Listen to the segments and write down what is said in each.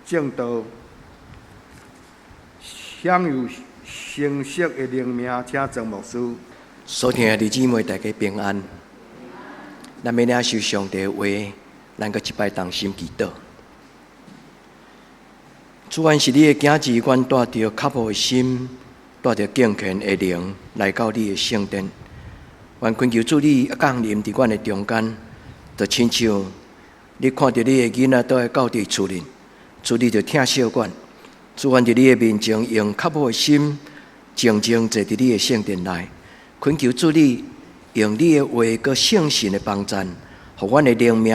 正道，享有成熟的灵命，请曾牧师。所听的弟姊妹，大家平安。咱要领受上帝的话，咱搁一摆同心祈祷。主愿是你的囝子，阮带着渴慕的心，带着敬虔的灵来到你的圣殿。愿恳求主你降临伫阮的中间，就亲像你看到你的囡仔倒来到伫厝里，主你就疼惜阮。主愿伫你的面前，用渴慕的心，静静坐伫你的圣殿内，恳求主你用你的话佮圣神的帮助，互阮的灵命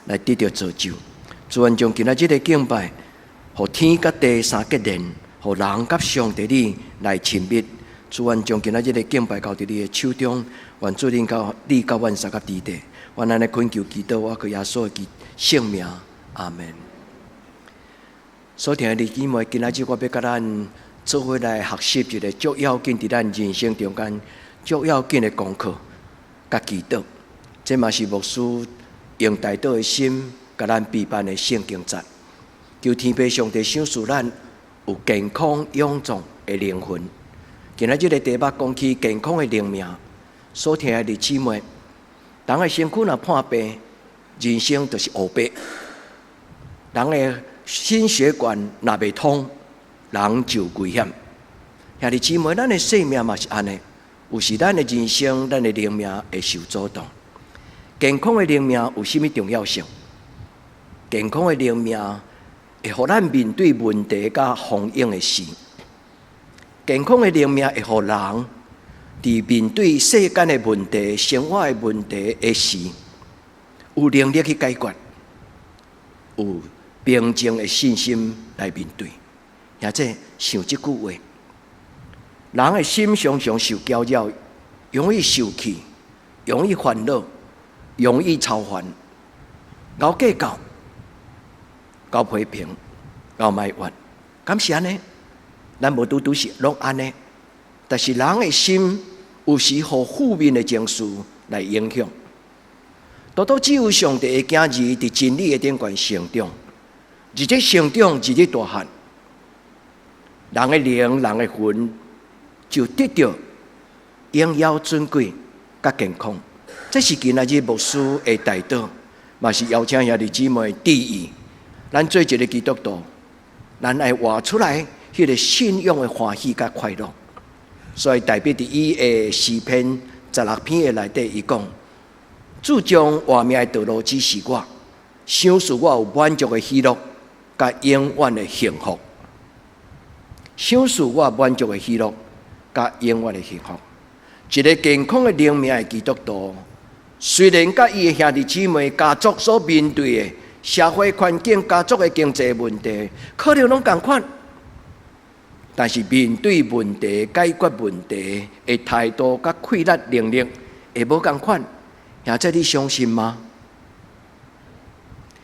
来得到造就。主愿将今仔日的敬拜，互天甲地三结连，互人甲上帝你来亲密。主愿将今仔日的敬拜交伫你的手中，愿主你甲阮三甲伫地。愿咱来恳求祈祷，我佮耶稣的圣名，阿门。所听的弟姊妹，今仔日我要甲咱做伙来学习一个足要紧伫咱人生中间足要紧的功课，甲祈祷。这嘛是牧师用大道的心，甲咱备办的圣经节。求天父上帝赏赐咱有健康勇壮的灵魂。今仔日的题目讲起健康的灵命，所听的弟姊妹，人的身躯若破病，人生就是黑白；人的心血管若未通，人就危险。兄弟姊妹，咱的生命嘛是安尼，有时咱的人生、咱的灵命会受阻挡。健康的灵命有甚物重要性？健康的灵命会互咱面对问题甲风险的时，健康的灵命会互人伫面对世间的问题、生活的问题的时，有能力去解决，有平静的信心来面对。也即想即句话，人的心常常受搅扰，容易受气，容易烦恼，容易操烦，搞计较，搞批评，搞埋怨，敢是安尼？咱无拄是拢安尼，但是人的心有时互负面的情绪来影响。多多只有上帝的囝儿伫真理的顶悬成长，日日成长，日日大汉，人的灵、人的魂就得到荣耀、尊贵、甲健康。这是今仔日牧师的大道，嘛是邀请兄弟姊妹第一，咱做一个基督徒，咱爱活出来迄个信仰的欢喜甲快乐。所以代表伫伊的诗篇16篇的内底，伊讲：主将活命的道路指示我，赏赐我有满足的喜乐，甲永远的幸福。赏赐我满足的喜乐，甲永远的幸福。一个健康的灵命的基督徒，虽然甲伊的兄弟姊妹、家族所面对的社会环境、家族的经济问题，可能拢同款。但是面对问题、解决问题的态度、甲气力、能力，会无同款。现在你相信吗？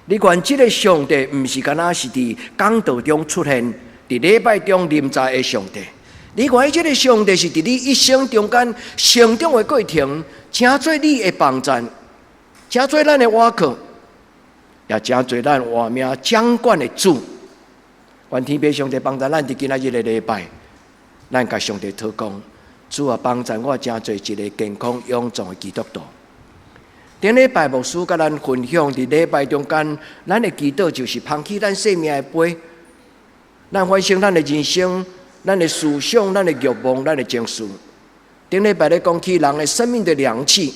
你愿这个上帝，毋是干那是伫讲道中出现，伫礼拜中临在的上帝。你愿这个上帝是伫你一生中间成长的过程，诚做你的帮助，诚做咱的倚靠，也诚做咱活命掌管的主。愿天父上帝帮助咱伫今仔日的礼拜，咱甲上帝祷告，主啊帮助我诚做一个健康勇壮的基督徒。顶礼拜牧师甲咱分享伫礼拜中间，咱的祈祷就是捧起咱生命的杯，咱反省咱的人生、咱的思想、咱的欲望、咱的情绪。顶礼拜咧讲起人的生命的良气，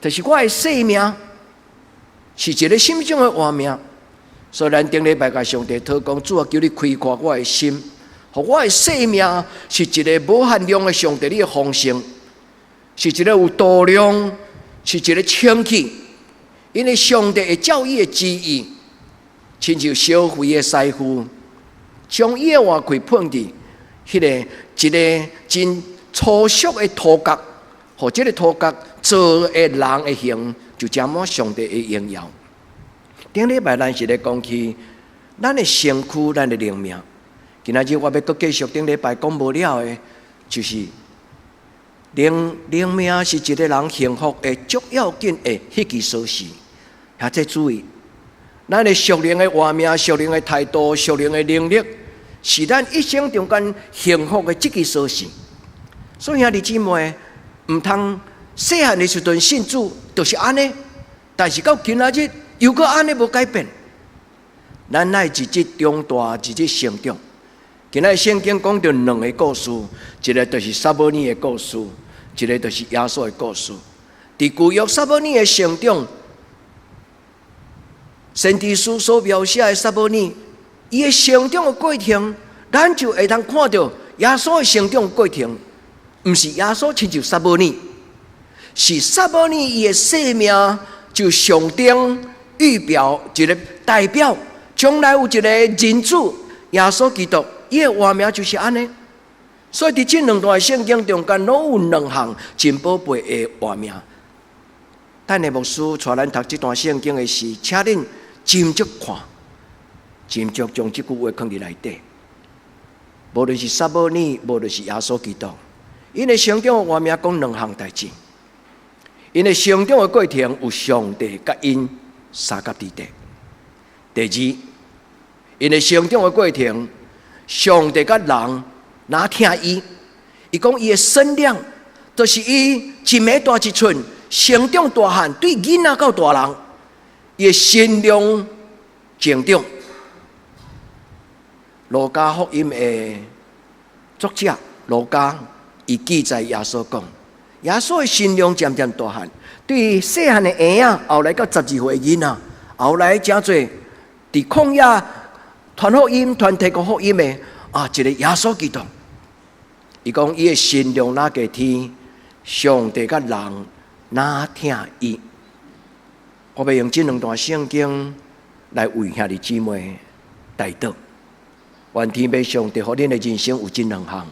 就是我的生命是一个什么种的活命。所以咱顶礼拜甲上帝祷告，主啊，求你开阔我的心，互我的生命是一个无限量的上帝你的丰盛，是一个有度量，是一个清气。因为上帝会照伊的旨意，亲像烧毁的师傅，将伊的瓦块碰伫迄个一个真粗俗的土角，互这个土角做的人的形，就沾满上帝的荣耀。顶礼拜咱是咧讲起咱的身躯、咱的灵命。今仔日我要搁继续顶礼拜讲无了的，就是灵命是一个人幸福的足要紧的迄支锁匙。也再注意，咱的属灵的活命、属灵的态度、属灵的能力，是咱一生中间幸福的这个锁匙。所以兄弟姊妹，唔通细汉的时阵信主就是安尼，但是到今仔日又搁安尼无改变。咱乃一日长大，一日成长。今仔圣经讲到两个故事，一个就是撒母耳的故事，一个就是耶稣的故事。伫旧约撒母耳的成长，先知书所描写的撒母耳，伊的成长的过程，咱就会通看到耶稣的成长的过程，毋是耶稣亲像撒母耳，是撒母耳伊的生命就上顶预表一个代表，将来有一个人子耶稣基督，伊的活命就是安尼。所以伫这两段圣经中间，拢有两项真宝贝的活命。等下牧师带咱读这段圣经的时，请恁斟酌看，斟酌将这句话放伫内底。无论是撒母耳，无论是耶稣基督，因的成长的活命讲两项代志。因的成长的过程有上帝甲因三甲之地。第二，因的成长的过程，上帝甲人哪听伊？伊讲伊的身量，就是伊一米大一寸。成长大汉，对囡仔到大人，伊的心量成长。路加福音的作者路加，伊记载耶稣讲，耶稣的心量渐渐大汉，对细汉的婴仔，后来到12岁的囡仔，后来真侪伫旷野传福音、传提国福音的一个耶稣基督。伊讲伊的心量哪个天，上帝甲人。哪听伊？我要用这两段圣经来为兄弟姊妹代祷。愿天父上帝，互恁的人生有这两项，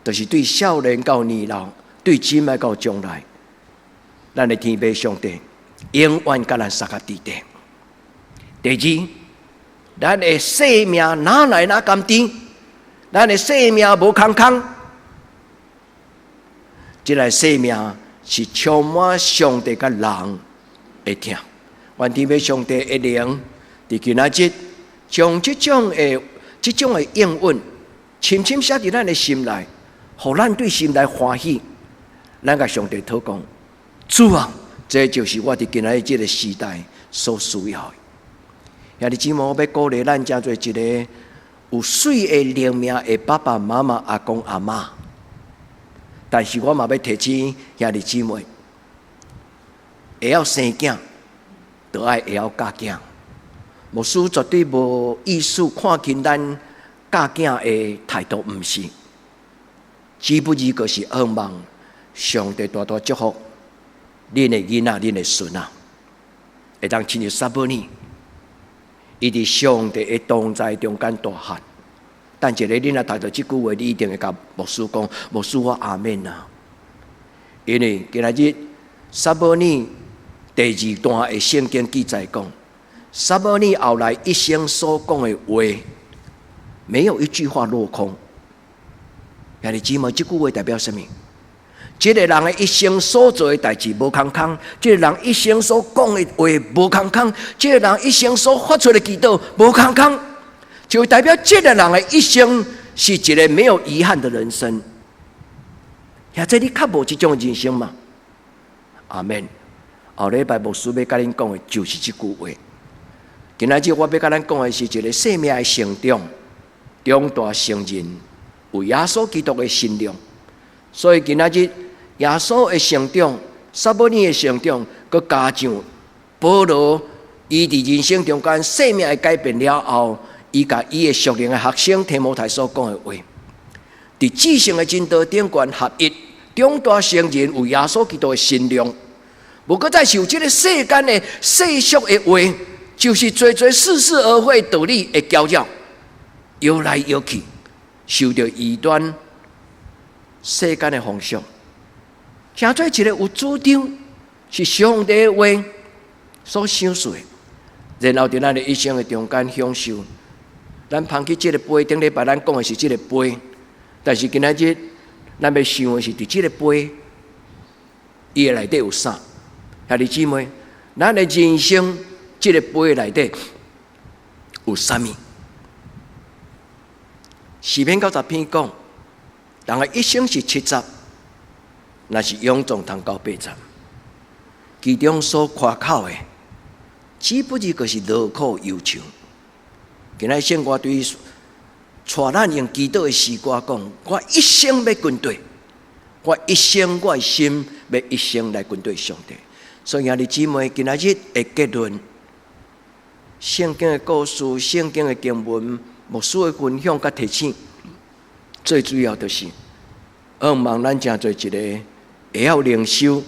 就是对少年到年老，对姊妹到将来，咱的天父上帝永远甲咱三甲伫地。第二，咱的生命哪来哪甘甜？咱的生命无空空，这个生命。是充满上帝甲人的听，愿天父上帝的灵，伫今仔日将这种的应允，深深写伫咱的心内，互咱对心内欢喜。咱甲上帝祷告，主啊，这就是我伫今仔日这个时代所需要的。兄弟姊妹，我要鼓励咱真做一个有水的灵命的爸爸妈妈、阿公阿妈。但是我嘛要提醒兄弟姊妹，会晓生囝，就爱会晓教囝。牧师绝对无意思看轻咱教囝的态度，毋是。只不过就是盼望上帝大大祝福恁的囡仔、恁的孙啊，会当亲像撒母耳，伊伫上帝的同在中间大汉。但一个恁若读到这句话，你一定会甲牧师讲：牧师，我阿们啊！因为今仔日撒母耳第二段的圣经记载讲，撒母耳后来一生所讲的话，没有一句话落空。兄弟姊妹，这句话代表什么？这个人的一生所做的代志无空空，这个人一生所讲的话无空空，这个人一生所发出的祈祷无空空。就代表这个人的一生是一个没有遗憾的人生。现在你较无这种人生嘛？阿们。后礼拜牧师要甲恁讲的就是这句话。今仔日我要甲咱讲的是一个生命的成长，长大成人，有耶稣基督的心量。所以今仔日耶稣的成长，撒母耳的成长，佮加上保罗伊伫人生中间生命的改变了后。伊甲伊的属灵的学生提摩太所讲的话，伫至圣的真道顶悬合一，长大成人有耶稣基督的心量，无搁再受这个世间的世俗的话，就是做似是而非道理的搅扰，摇来摇去，受到异端世间的风俗，听做一个有主张是上帝的话所想说，然后伫咱的一生的中间享受。咱捧起这个杯，顶礼拜咱讲的是这个杯，但是今仔日咱要想的是伫这个杯，伊的内底有啥？兄弟姊妹，咱的人生这个杯内底有啥物？诗篇90篇讲，人的一生是70，那是永壮通到80，其中所夸口的，只不过就是劳苦忧愁。今仔圣歌对于带咱用祈祷的诗歌讲，我一生要跟对，我一生我的心要一生来跟对上帝。所以兄弟姊妹，今仔日的结论，圣经的故事、圣经的经文、牧师的分享甲提醒，最主要就是，望咱真做一个会晓灵修，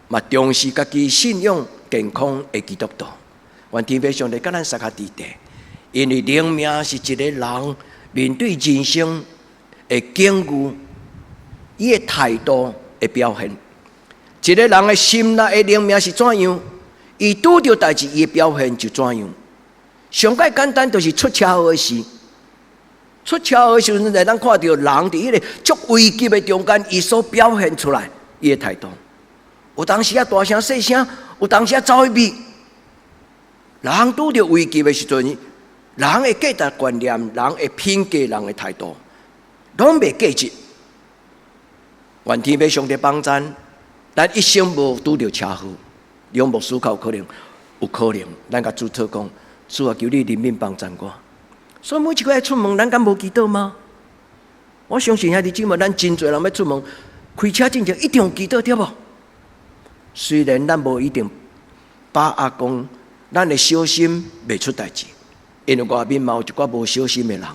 嘛重视家己信仰健康的基督徒。愿天父上帝甲咱撒下地地，因为灵命是一个人面对人生的境遇，伊的态度的表现。一个人的心内的灵命是怎样，伊拄着代志，伊的表现就怎样。上介简单，就是出车祸时，出车祸时阵，咱看到人伫迄个足危急的中间，伊所表现出来伊的态度。有当时啊大声细声，有当时啊走一边。人拄着危急的时阵，人的价值观念、人的品格、人的态度，拢袂价值。愿天父上帝帮咱。咱一生无拄着车祸，用无思考可能，有可能。咱甲主祷讲，主啊，求你怜悯帮助我。所以每一个出门，咱敢无祈祷吗？我相信兄弟姊妹，咱真侪人要出门，开车之前一定有祈祷，对无？虽然咱无一定把握讲，咱的小心袂出代志，因为外面嘛有一寡无小心的人。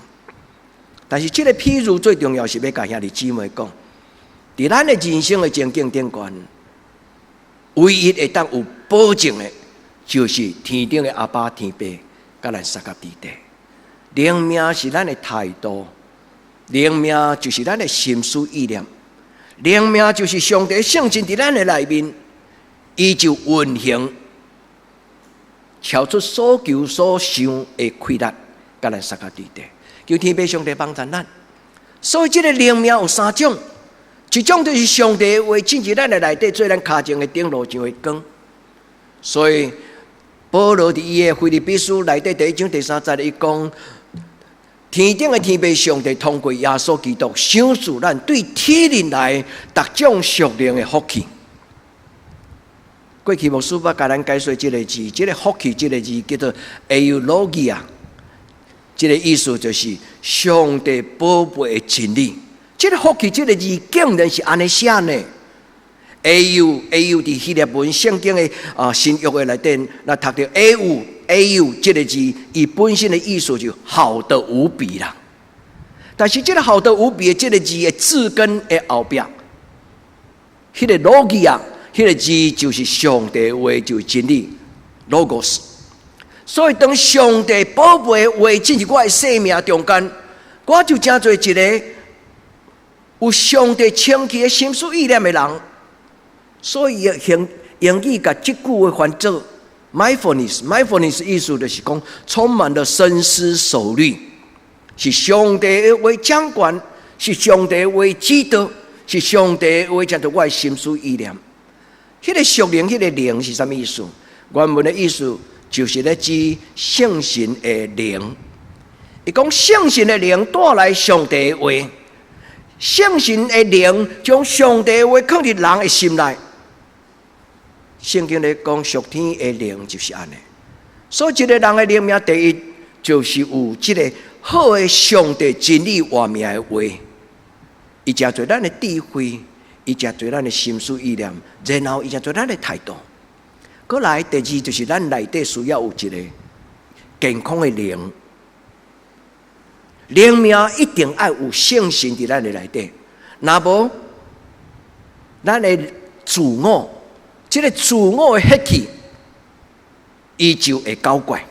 但是这个譬如最重要是要甲兄弟姊妹讲。伫咱的人生的前景顶悬，唯一会当有保证的，就是天顶的阿爸天父，甲咱撒甲地地。灵命是咱的态度，灵命就是咱的心思意念，灵命就是上帝圣经伫咱的内面，伊就运行，超出所求所想的规律，甲咱撒甲地地。求天父上帝帮助咱。所以，这个灵命有3种。一种就是上帝的话进入咱的内底，做咱脚前的顶路上的光。所以保罗伫伊的腓立比书内底第1章第3节，伊讲：天顶的天父上帝通过耶稣基督，赏赐咱对体人来各种属灵的福气。过去牧师捌甲咱解说这个字，这个福气这个字叫做 eulogia， 这个意思就是上帝宝贝的真理。这个福气这个字竟然是安尼写呢 ？au 伫希腊文圣经的新约的内底，那读到 au 这个字，伊本身的意思就好得无比啦。但是这个好得无比的这个字的字根的后边，迄个 logia， 迄个字就是上帝的话，就是真理 logos。所以当上帝宝贝的话进入我的生命中间，我就真做一个。有上帝清气的心思意念的人，所以用语甲即句的翻做 mindfulness 意思就是讲充满了深思熟虑，是上帝的话掌管，是上帝的话指导，是上帝的话叫做我的心思意念。迄个属灵，迄个灵是什么意思？原文的意思就是咧指圣神的灵。伊讲圣神的灵带来上帝的话。圣神的灵将上帝的话放入人的心内。圣经咧讲属天的灵就是安尼。所以一个人的灵命第一就是有这个好的上帝真理话命的话，伊才做咱的智慧，伊才做咱的心思意念，然后伊才做咱的态度。过来第二就是咱内底需要有一个健康的灵。灵命一定要有圣神伫咱的内底，若无咱的自我，这个自我的血气，伊就会搞怪。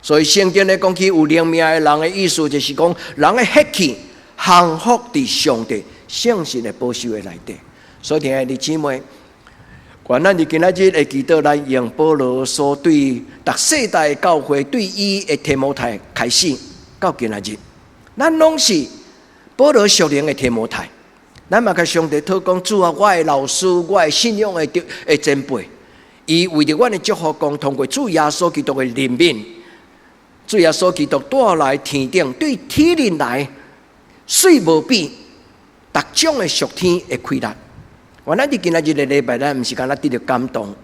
所以圣经咧讲起有灵命的人的意思，就是讲人的血气降服伫上帝圣神的保守的内底。所以亲爱的姊妹，愿咱伫今仔日的祈祷，咱用保罗所对逐世代的教会对伊的提摩太开始。到今仔日，咱拢是保罗属灵的提摩太，咱嘛甲上帝祷讲，主啊，我的老师，我的信仰的前辈，伊为着阮的祝福，讲通过主耶稣基督的怜悯，主耶稣基督带来天顶对天人来水无比，逐种的属天的开达。原来伫今仔日的礼拜，咱毋是干那得到感动，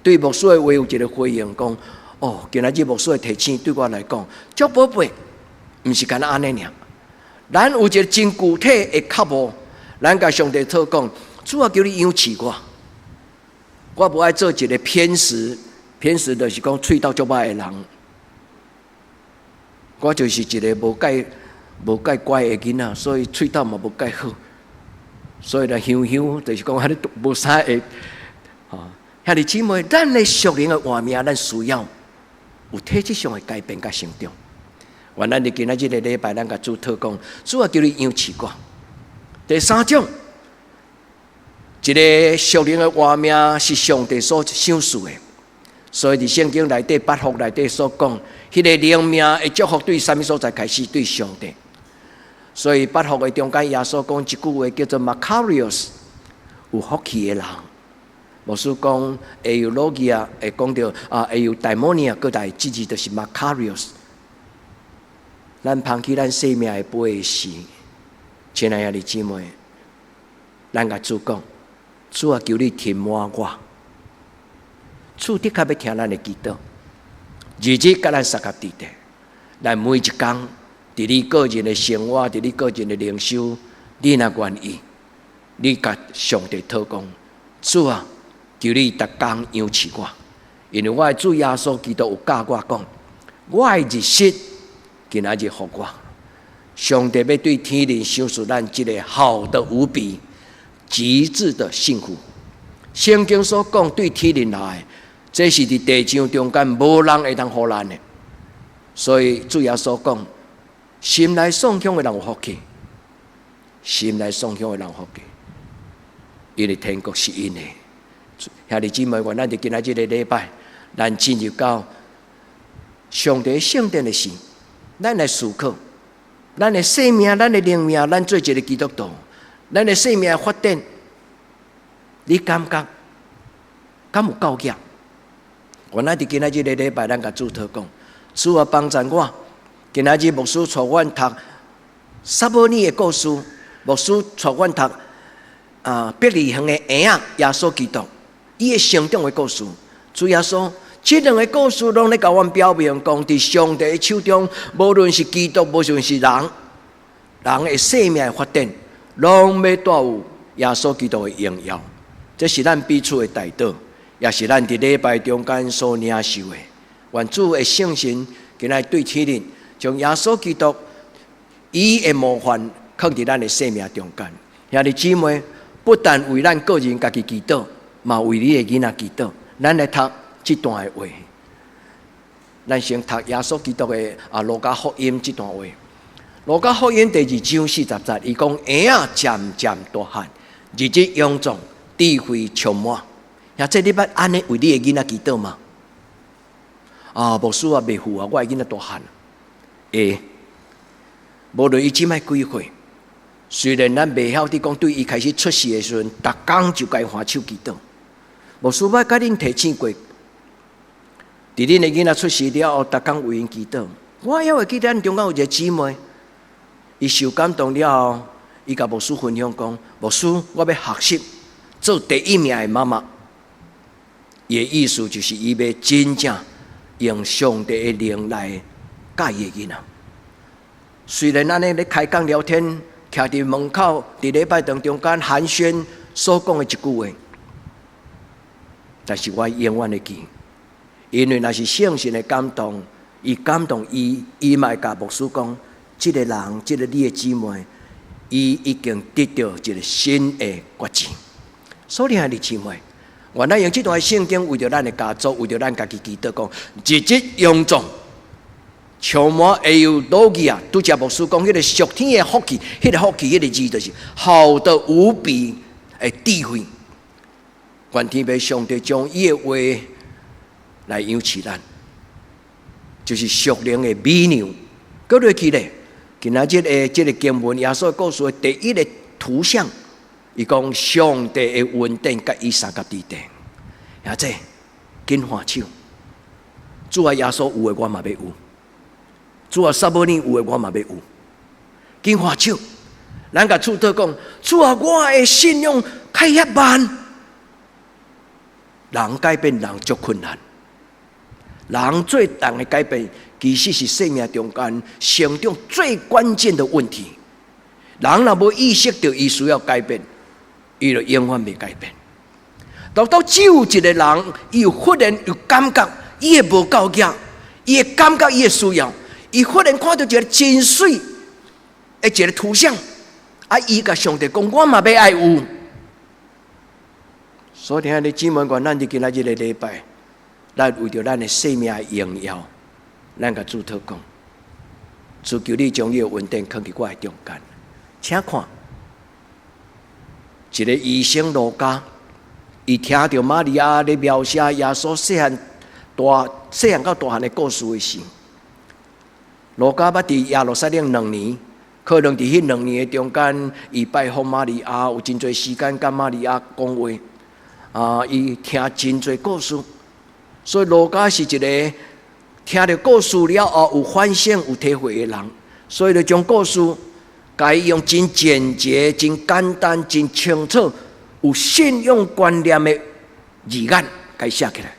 对牧师的话有一个回应，讲哦，今仔日牧师的提醒对我来讲，足宝贝，毋是干那安尼尔。咱有一个真具体的脚步，咱甲上帝讨讲，主啊，叫你养饲我。我不爱做一个偏食，偏食就是讲喙斗足歹的人。我就是一个无介乖的囡仔，所以喙斗嘛无介好。所以呢，香香就是讲遐哩无啥会，遐哩姊妹，咱的属灵的画面，咱需要有体质上的改变甲成长。原来你今仔日的礼拜，咱甲主讨讲，主要叫你养饲我。第三种。一个属灵的画面是上帝所赏赐的，所以伫圣经内底八福内底所讲，迄个灵命的祝福对啥物所在开始对上帝。所以八福的中间耶稣讲一句话叫做 Macarius， 有福气的人。牧师讲 Eulogia 会讲到Eudaimonia 个代字就是 Macarius。咱捧起咱生命的杯时，亲爱的姊妹，咱甲主讲。主啊，求你填满我。主的确要听咱的祈祷，日日甲咱相合伫地。咱每一天，伫你个人的生活，伫你个人的灵修，你若愿意，你甲上帝讨讲，主啊，求你逐工养饲我，因为我的主耶稣基督有教我讲，我的日息今仔日互我。上帝要对天人赏赐咱一个好的无比。极致的幸福，圣经所讲对天人来，这是伫地上中间无人会当互咱的。所以主耶稣讲，心内颂香的人有福气，心内颂香的人有福气，因为天国是因的。兄弟姊妹，咱伫今仔日的礼拜，咱进入到上帝圣殿的时，咱来思考，咱的生命、咱的灵命，咱做一个基督徒。咱的生命发展，你感觉敢有够格？原来伫今仔日的礼拜，咱甲主讨讲，主啊帮助我。今仔日牧师带阮读撒母耳的故事，牧师带阮读伯利恒的婴仔耶稣基督，伊的成长的故事。主耶稣，这两个故事拢咧甲阮表明讲，伫上帝的手中，无论是基督，无论是人的生命的发展。拢要带有耶稣基督的荣耀，这是咱彼此的代祷，也是咱伫礼拜中间所领受的。愿主的圣神今仔对天人，将耶稣基督伊的模范放伫咱的生命中间。兄弟姊妹，不但为咱个人家己祈祷，嘛为你的囡仔祈祷。咱来读这段的话，咱先读耶稣基督的路加福音这段话。路加福音第2章40节，伊讲婴仔渐渐大汉，日日养壮，智慧充满。呀，这你捌安尼为你的囡仔祈祷吗？牧师啊，袂赴啊，我的囡仔大汉。无论伊即摆几岁，虽然咱袂晓得讲对伊开始出世的时阵，逐工就该欢手祈祷。牧师捌甲恁提醒过，伫恁的囡仔出世了后，逐工为因祈祷。我还会记得咱中间有一个姊妹。伊受感动了后，伊甲牧师分享讲：牧师，我要学习做第一名的妈妈。伊的意思就是伊要真正用上帝的灵来教伊的囡仔。虽然咱咧开讲聊天，徛伫门口，伫礼拜堂中间寒暄所讲的一句话，但是我永远会记，因为那是圣神的感动，伊感动伊嘛会甲牧师讲。这个人，这个你的姊妹，伊已经得到一个新的决志。所以，兄弟姊妹，原来用这段圣经为着咱的家族，为着咱家己祈祷，讲日日养壮，充满会有逻辑啊！拄则牧师讲，迄个属天的福气，迄个福气，迄个字就是好的无比的智慧。愿天父上帝将伊的话来养饲咱，就是属灵的美牛。搁落去咧。今仔日的这个经文，耶稣故事的第一个图像，伊讲上帝的恩典甲伊三甲伫地。也这紧还手。主啊，耶稣有的我嘛要有，主啊，撒母耳有的我嘛要有，紧还手。咱甲主祷讲，主啊，我的信仰开遐慢，人改变人足困难，人最大的改变，其实是生命中间成长最关键的问题。人若无意识到伊需要改变，伊就永远未改变。到只有一个人，伊有忽然有感觉，伊也无够格，伊会感觉伊的需要，伊忽然看到一个真水的一个图像。伊甲上帝讲，我嘛要爱有。所以听你姊妹讲，咱伫今仔日的礼拜，咱为着咱的生命的荣耀，咱甲主祷讲，主求你将伊的稳定放伫我的中间。请看，一个医生路加，伊听到玛利亚咧描写耶稣细汉到大汉的故事的时，路加捌伫耶路撒冷2年。可能伫迄2年的中间，伊拜访玛利亚，有真侪时间甲玛利亚讲话，伊听真侪故事，所以路加是一个听着故事了后有反省、有体会的人，所以就将故事，甲伊用真简洁、真简单、真清楚、有信仰观念的字眼，甲伊写起来。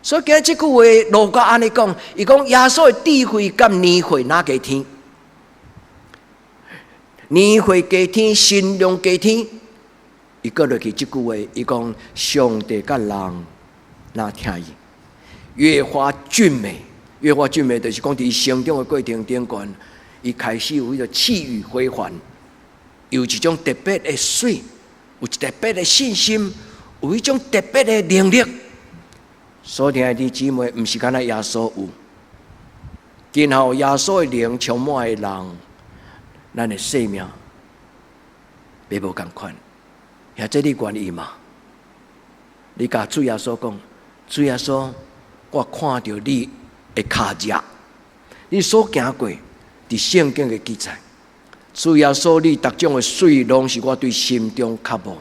所以今日这句话，路加安尼讲，伊讲耶稣的智慧甲年岁哪个天？年岁加天，信仰加天。伊过落去这句话，伊讲上帝甲人哪听伊？越发俊美，越发俊美，就是讲伫成长的过程中间，伊开始有迄个气宇辉煌，有一种特别的水，有一特别的信心，有一种特别的能力。所以，弟兄姊妹，毋是干那耶稣有，今后耶稣的灵充满的人。咱的生命别无共款，也这你愿意嘛？你甲主耶稣讲，主耶稣，我看到你的脚迹，你所行过伫圣经的记载，主耶稣，你逐种的水拢是我对心中渴慕，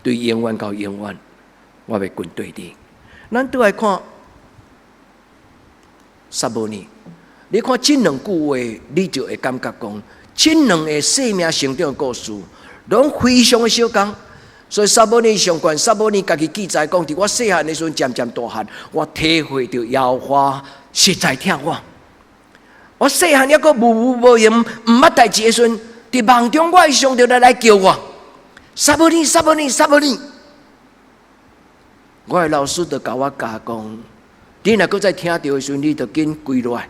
对永远到永远，我要跟对你。咱倒来看撒母耳。你看这2句话，你就会感觉讲，这2个生命成长的故事，拢非常的相共。所以撒母耳上悬，撒母耳家己记载讲，伫我细汉的时阵，渐渐大汉，我体会到耶和华实在疼我。我细汉抑个无闲，毋捌代志的时阵，伫梦中我的上帝来叫我，撒母耳，撒母耳，撒母耳。我的老师就甲我教讲，你若搁再听到的时阵，你就紧跪落来。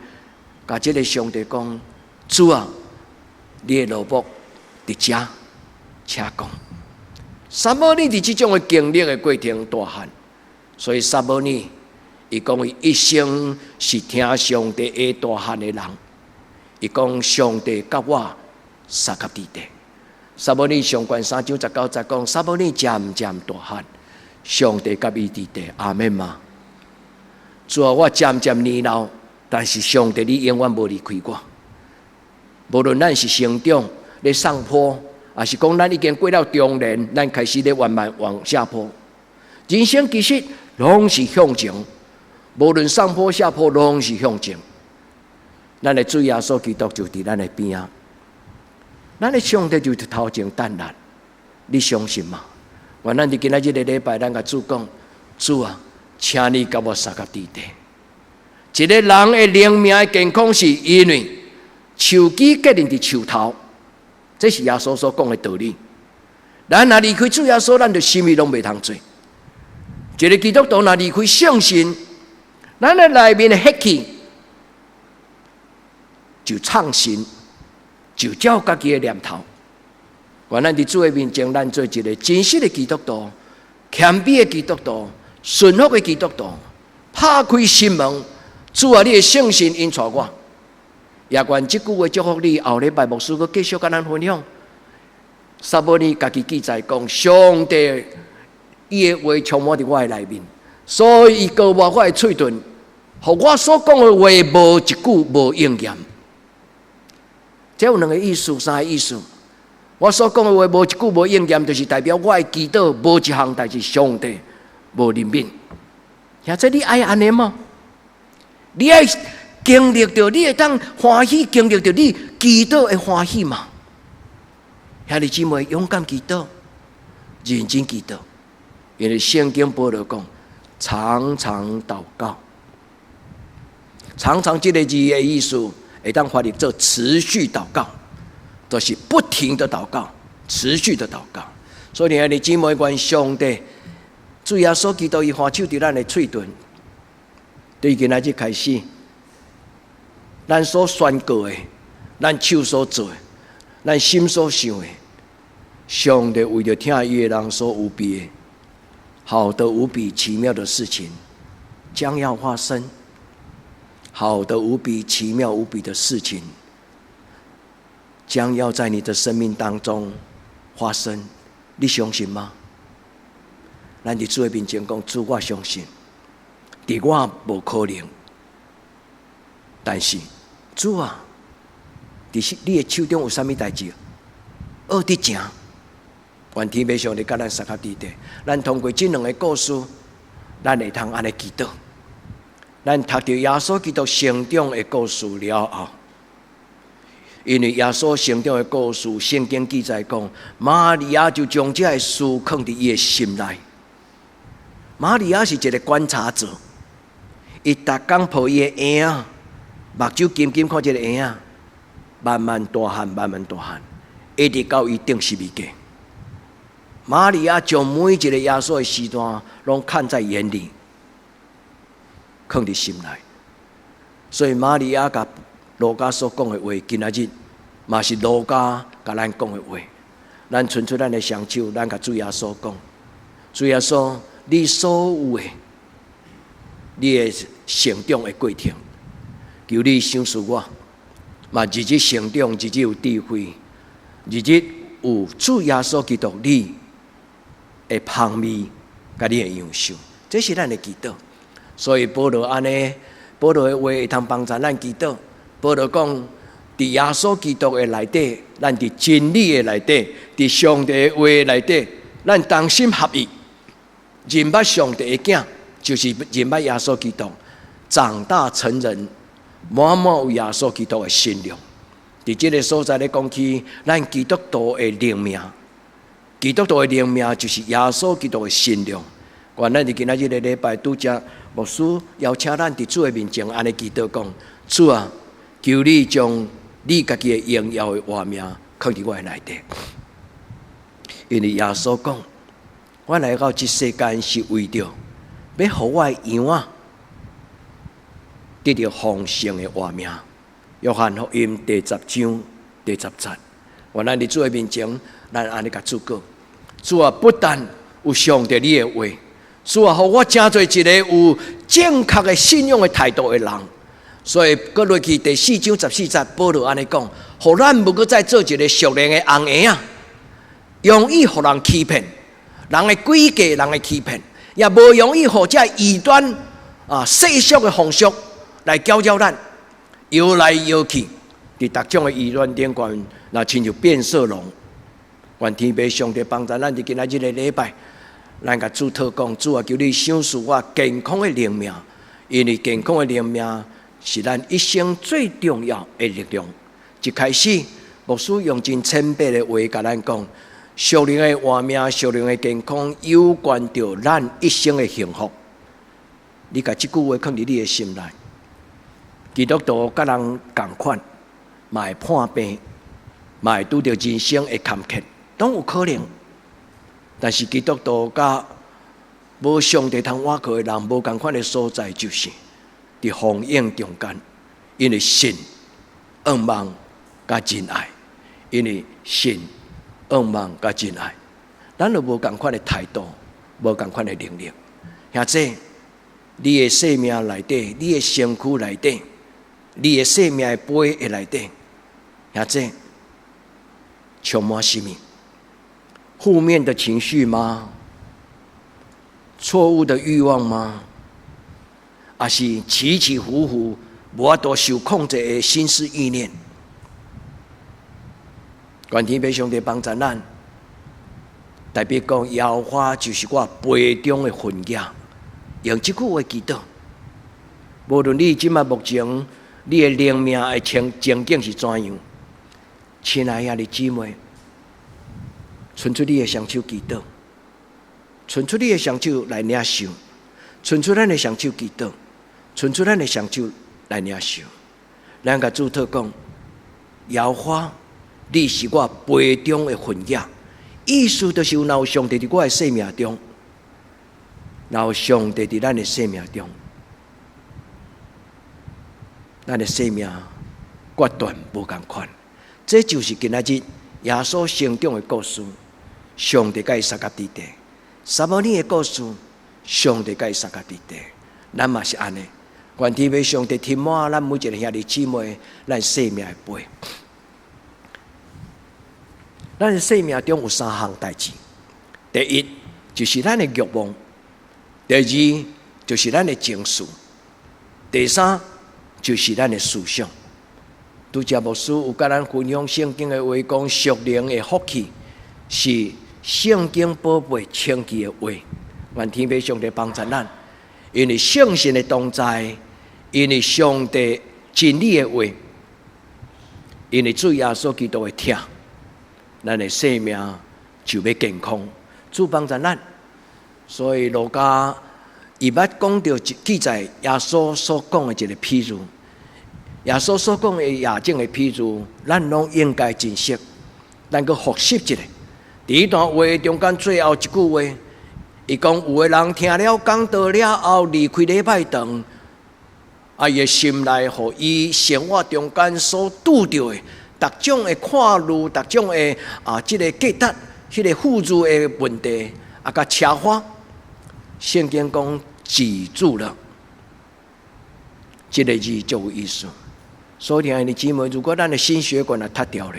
甲这个上帝讲，主啊，你的老僕伫遮，请讲。撒母耳伫这种的经历的过程大汉，所以撒母耳伊讲伊一生是听上帝的大汉的人。伊讲上帝甲我三甲地地。撒母耳上卷3章19节讲，撒母耳渐渐大汉，上帝甲伊地地。阿门嘛。主啊，我渐渐年老。但是上帝，你永远无离开我。无论咱是成长咧上坡，还是讲咱已经过了中年，咱开始咧慢慢往下坡。人生其实拢是向前，无论上坡下坡，拢是向前。咱的主耶稣基督就伫咱的边啊，咱的上帝就伫头前等咱。你相信吗？我咱伫今仔日的礼拜，咱甲主讲，主啊，请你甲我三甲地地。一个人的灵命的健康，是因为树枝结连伫树头，这是耶稣所讲的道理。咱若离开主耶稣，咱就什么拢袂通做。一个基督徒若离开圣神，咱的内面的血气就创新，就照家己的念头。愿咱伫主的面前，咱做一个真实的基督徒，谦卑的基督徒，顺服的基督徒，拍开心门。主啊，你的圣神引带我，也愿这句话祝福你。后礼拜牧师佮继续甲咱分享。撒母耳家己记载讲，上帝伊的话充满伫我的内面，所以伊告我的嘴唇，互我所讲的话无一句无应验。这有2个意思，3个意思。我所讲的话无一句无应验，就是代表我的祈祷无一项代志上帝无怜悯。现在你爱安尼吗？你爱经历到，你会当欢喜经历到你祈祷的欢喜吗？兄弟姊妹，勇敢祈祷，认真祈祷，因为圣经保罗讲，常常祷告。常常这个字的意思，会当翻译做持续祷告，就是不停的祷告，持续的祷告。所以兄弟姊妹，愿上帝主耶稣基督伊放手伫咱的喙唇，对今仔日开始，咱所宣告的，咱手所做的，咱心所想的，上帝为着听伊的人所有备的好的无比奇妙的事情将要发生，好的无比奇妙无比的事情将要在你的生命当中发生，你相信吗？咱伫主的面前讲，主我相信，伫我无可能，但是主啊，伫你的手中有啥物代志？恶伫正，愿天父上帝甲咱三合伫地，咱通过这两个故事，咱会通安尼祈祷。咱读到耶稣基督成长的故事了后，因为耶稣成长的故事，圣经记载讲，玛利亚就将这个事放伫伊的心内。玛利亚是一个观察者，伊逐工抱伊的婴仔，目睭金金看这个婴仔，慢慢大汉，慢慢大汉，一直到伊定十字架。玛利亚将每一个耶稣的时段，拢看在眼里，放伫心内。所以玛利亚甲路加所讲的话，今仔日嘛是路加甲咱讲的话。咱伸出咱的双手，咱甲主耶稣讲：主耶稣，你所有的，你的成长的过程，求你赏赐我，嘛日日成长，日日有智慧，日日有主耶稣基督你的香味，甲你的样式，这是咱的祈祷。所以保罗安尼，保罗的话会通帮助咱祈祷。保罗讲，伫耶稣基督的内底，咱伫真理的内底，伫上帝的话的内底，咱同心合意，认捌上帝的囝，就是认捌耶稣基督，长大成人，满满有耶稣基督的信仰。伫这个所在咧讲起，咱基督徒的灵命，基督徒的灵命就是耶稣基督的信仰。愿咱伫今仔日的礼拜拄则牧师邀请咱伫主的面前安尼祈祷讲：主啊，求你将你家己的荣耀的画面放伫我的内底。因为耶稣讲，我来到这世间是为着要互我的羊仔得到丰盛的画面。约翰福音第10章第10节，愿咱伫主的面前，咱安尼甲主讲：主啊，不但有上帝你的话。主啊，互我真做一个有正确的信仰的态度的人。所以，搁落去第4章14节，保罗安尼讲：，互咱无搁再做一个俗人的红鞋啊，容易互人欺骗，人的诡计，人的欺骗，也无容易互这异端世俗的风俗来搅扰咱，摇来摇去，伫逐种的异端顶悬，那亲像变色龙。愿天父上帝帮助咱伫今仔日的礼拜。咱甲主祷讲，主啊，求你赏赐我健康的灵命，因为健康的灵命是咱一生最重要的力量。一开始，牧师用真谦卑的话甲咱讲，属灵的活命、属灵的健康，有关着咱一生的幸福。你甲这句话放伫你的心内。基督徒甲人同款，嘛会破病，嘛会拄着人生的坎坷，都有可能。但是基督徒甲无上帝通倚靠的人无同款的所在，就是伫风影中间，因为信、仰望甲真爱，因为信、仰望甲真爱，咱就无同款的态度，无同款的能力。或者你的生命内底，你的身躯内底，你的生命的杯的内底，或者充满什么？负面的情绪吗？错误的欲望吗？还是起起伏伏、无法度受控制的心思意念？愿天父上帝帮助咱，代表讲，耶和华就是我杯中的分野，用这句话祈祷。无论你即马目前你的灵命的情景是怎样，亲爱的姊妹，伸出你的双手祈祷，伸出你的双手来领受，伸出咱的双手祈祷，伸出咱的双手来领受。咱甲主祷讲，耶和华，你是我杯中的分野，意思就是有上帝伫我的生命中，有上帝伫咱的生命中，咱的生命决断无共款。这就是今仔日耶稣成长的故事。上帝甲伊撒甲伫地，撒母耳的故事，上帝甲伊撒甲伫地，咱嘛是安尼。愿天父上帝填满咱每一个兄弟姊妹咱生命的杯。咱的生命中有三项代志：第一就是咱的欲望；第二就是咱的情绪；第三就是咱的思想。拄则牧师有甲咱分享圣经的话，讲属灵的福气是圣经宝贝清气的话。愿天父上帝帮助咱，因为圣神的同在，因为上帝真理的话，因为主耶稣基督的疼，咱的生命就要健康。主帮助咱，所以路加伊捌讲到记载耶稣所讲的一个譬如，耶稣所讲的亚正的譬如，咱拢应该珍惜，咱去复习一下。第一段话中间最后一句话，伊讲有个人听了讲道了后，离开礼拜堂，伊的心内互伊生活中间所拄到的各种的看路、各种的这个价值、迄个富裕的问题，甲车祸，圣经讲记住了，这个字就有意思。所以兄弟姊妹，如果咱的心血管塌掉了，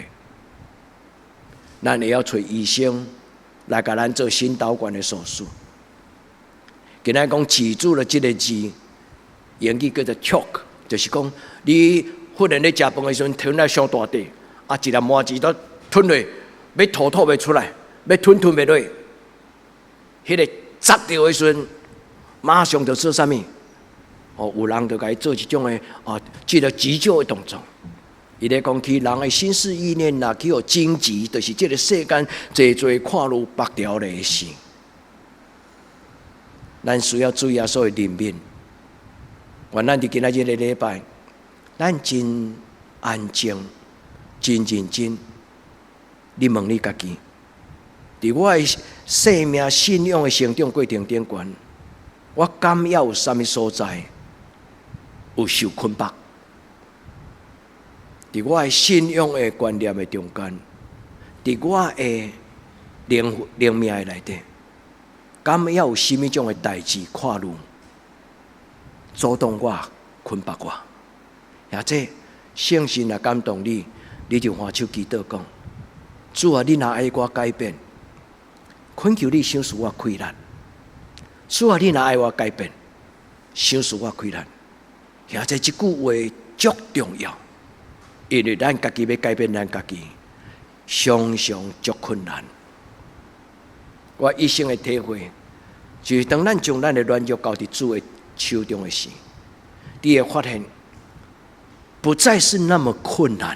咱也要找医生来给咱做心导管的手术。今仔讲记住了这个字，英语叫做 choke， 就是讲你忽然咧食饭的时阵吞了上大地，一粒麻糍都吞落，要吐袂出来，要吞袂落，迄个砸掉的时阵，马上就做啥物？有人就甲伊做一种的这个急救的动作。伊咧讲起人的心思意念呐，去互荆棘，就是这个世间济看路白条的事。咱需要注意啊，所有灵敏。愿咱伫今仔日的礼拜，咱真安静、真认真。你问你家己，伫我的生命信仰的成长过程顶悬，我敢要有啥物所在有受捆绑？伫我的信仰的观念的中间，伫我的灵命的内底，敢要有甚物种的代志跨入，阻挡我、捆绑我？或者圣神也感动你，你就换手祈祷讲：主啊，你若爱我改变，恳求你赏赐我开力。主啊，你若爱我改变，赏赐我开力。或者这句话足重要。因为咱家己要改变咱家己，常常足困难。我一生的体会，就是当咱将咱的软弱交伫主的手中的时，你会发现不再是那么困难。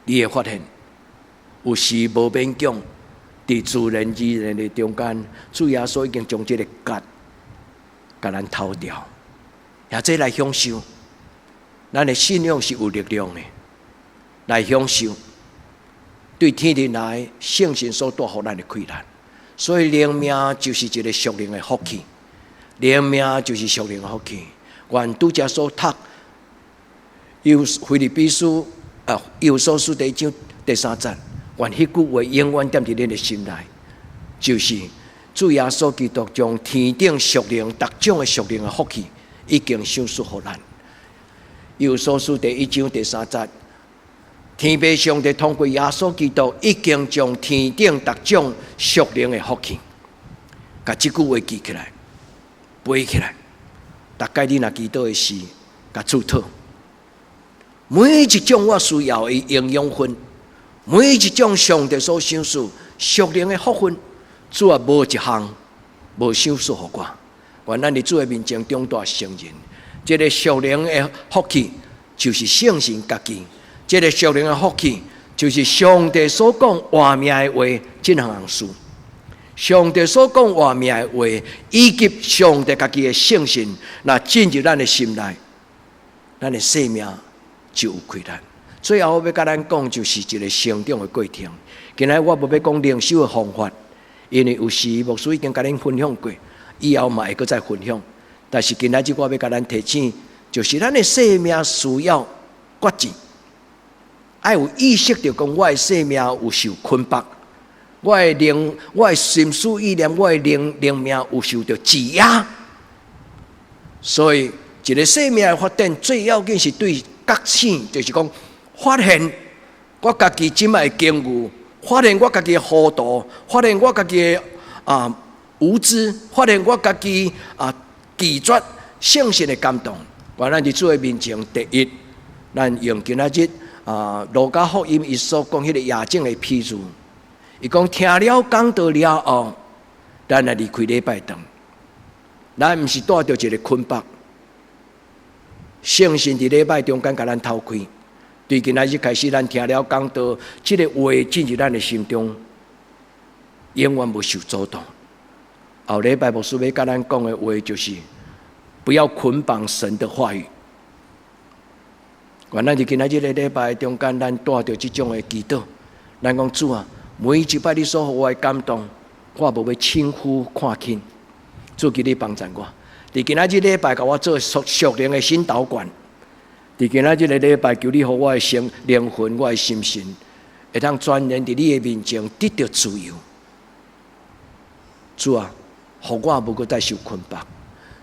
你会发现有时无勉强，伫自然而然的中间，主耶稣已经将这个角甲咱偷掉，或者来享受。咱的信仰是有力量的，来享受对天地来圣神所带予咱的快乐。所以灵命就是一个属灵的福气，灵命就是属灵的福气。愿拄则所读腓立比书以弗所书第1章第3节，愿迄句话永远踮伫恁的心内，就是主耶稣基督将天顶属灵各种的属灵的福气已经赏赐予咱。以弗所书第1章第3节，天父上帝通过耶稣基督已经将天顶各种属灵的福气，把这句话记起来，背起来。大概你若祈祷的时，甲主祷。每一种我需要的营养分，每一种上帝所赏赐属灵的福分，主啊，无一项无赏赐予我。愿咱伫主的面前中大承认，这个属灵的福气就是圣神家己，这个属灵的福气就是上帝所讲话命的话，这项事。上帝所讲话命的话，以及上帝家己的圣神，那进入咱的心内，咱的生命就有亏难。最后我要甲咱讲，就是一个成长的过程。今日我无要讲灵修的方法，因为有时牧师已经甲恁分享过，以后嘛会阁再分享。但是今日我要甲咱提醒，就是咱的生命需要决志，要有意识到讲我的生命有受捆绑。我的心思意念，我的灵命有受到挤压，所以一个生命的发展最要紧是对觉醒，就是讲发现我家己即摆的境遇，发现我家己的糊涂，发现我家己的无知，发现我家己拒绝圣神的感动。我咱伫主的面前，第一，咱用今仔日路加福音伊所讲迄个亚种的譬喻。伊讲听了讲道了后，咱来离开礼拜堂，咱毋是带着一个捆绑，圣神伫礼拜中间甲咱偷开。对今仔日开始，咱听了讲道，这个话进入咱的心中，永远无受阻挡。后礼拜牧师要甲咱讲的话，就是不要捆绑神的话语。原来伫今仔日的礼拜中间，咱带着这种的祈祷，咱讲主啊。每一摆你所予我的感动，我无要轻忽看轻。主求你帮助我。伫今仔日礼拜，甲我做属灵的新导管。伫今仔日的礼拜，求你予我的灵魂、我的心神，会当全然伫你的面前得到自由。主啊，予我无搁再受捆绑。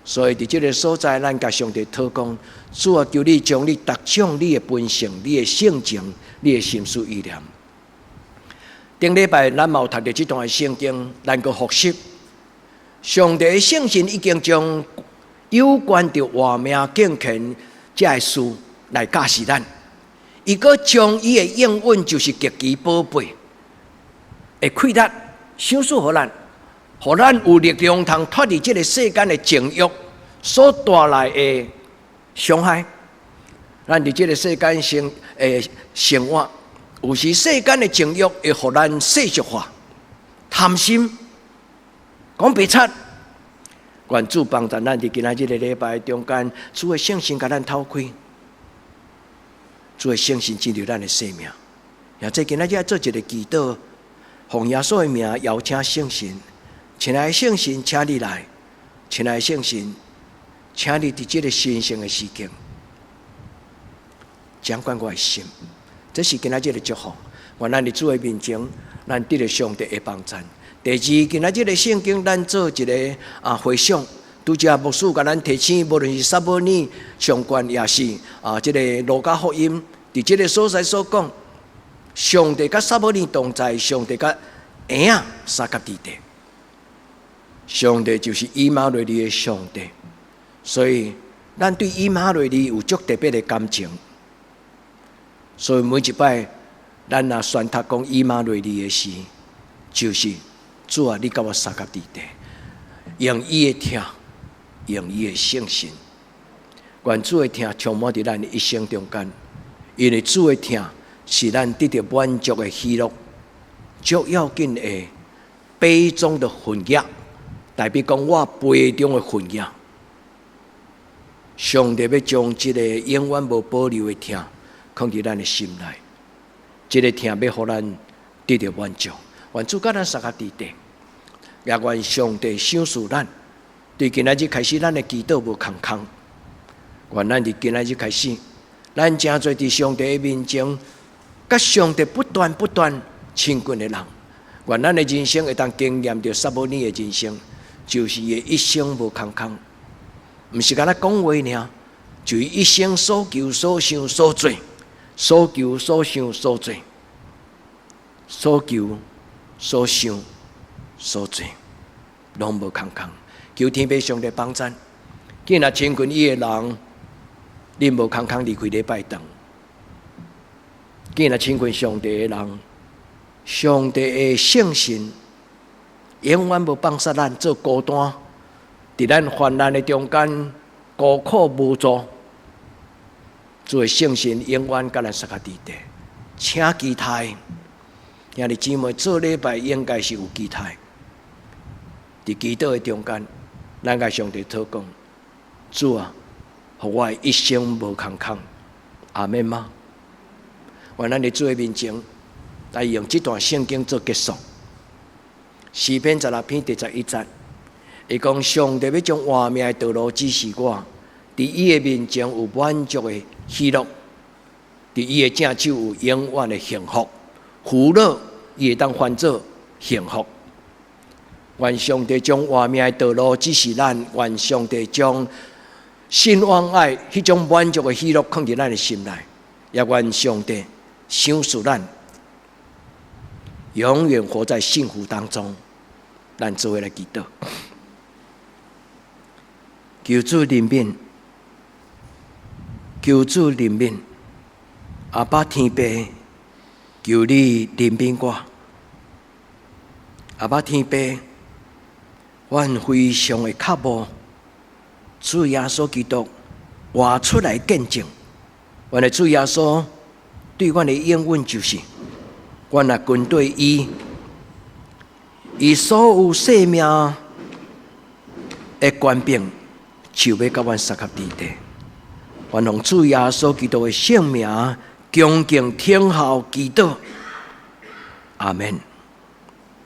所以伫这个所在，咱甲上帝讨讲，主啊，求你将你逐种你的本性、你的性情、你的心思意念。顶礼拜咱嘛有读到这段圣经，咱个复习。上帝的圣神已经将有关着活命敬虔这个事来教示咱，伊个将伊的应允就是极其宝贝，会开力享受互咱，互咱有力量通脱离这个世间的情欲所带来的伤害。咱伫这个世间生活。有时世间的情欲会互咱世俗化、贪心、讲白贼。愿主帮助咱伫今仔日的礼拜中间，主的圣神甲咱透开，主的圣神进入咱的生命。也即今仔日做一个祈祷，奉耶稣的名邀请圣神，亲爱的圣神，请你来，亲爱的圣神，请你伫这个神圣的时间，掌管我的心。这是今仔日的祝福，愿咱伫主的面前，咱得到上帝的帮助。第二，今仔日的圣经，咱做一个回想，拄则牧师甲咱提醒，无论是撒母耳上官，也是这个路加福音，伫这个所在所讲，上帝甲撒母耳同在，上帝甲婴仔三甲地地，上帝就是以马内利的上帝，所以咱对以马内利有足特别的感情。所以每一摆，咱若宣读讲以马内利的事，就是主啊，你甲我三甲地地，用伊的听，用伊的圣神，愿主的听充满伫咱的一生中间，因为主的听是咱得到满足的喜乐，足要紧的杯中的分野，代表讲我杯中的分野，上帝要将这个永远无保留的听。放伫咱的心内，这个听要互咱得到满足。愿主甲咱三甲地地，也愿上帝赏赐咱。对今仔日开始，咱的祈祷无空空。愿咱伫今仔日开始，咱真侪伫上帝的面前，甲上帝不断亲近的人。愿咱的人生会当经验着撒母耳的人生，就是伊一生无空空，毋是干那讲话尔，就伊一生所求所想所做。所求所想所做，所求所想所做，拢无空空。求天父上帝帮助，既然亲近伊的人，你无空空离开礼拜堂；既然亲近上帝的人，上帝的圣神永远无放杀咱做孤单，伫咱患难的中间，孤苦无助，主的圣神永远甲咱撒卡伫地，请期待。兄弟姊妹，做礼拜应该是有期待。伫祈祷的中间，咱甲上帝祷讲：主啊，互我一生无空空。阿们吗？愿咱伫主的面前，来用这段圣经做结束。诗篇16篇第11节，伊讲：上帝要将活命的道路指示我，伫伊的面前有满足的喜乐，伫伊的正手有永远的幸福。福乐伊会当翻做幸福。愿上帝将活命的道路指示咱，愿上帝将信望爱迄种满足的喜乐放伫咱的心内，也愿上帝赏赐咱永远活在幸福当中。咱做伙来祈祷，求主怜悯，求主怜悯，阿爸天父，求你怜悯我。阿爸天父，阮非常的渴慕主耶稣基督活出来见证。阮的主耶稣对阮的应允就是，阮若跟对伊所有生命的权柄，就要甲阮撒卡伫地。愿用主耶稣基督的圣名，恭敬听候祈祷。阿门。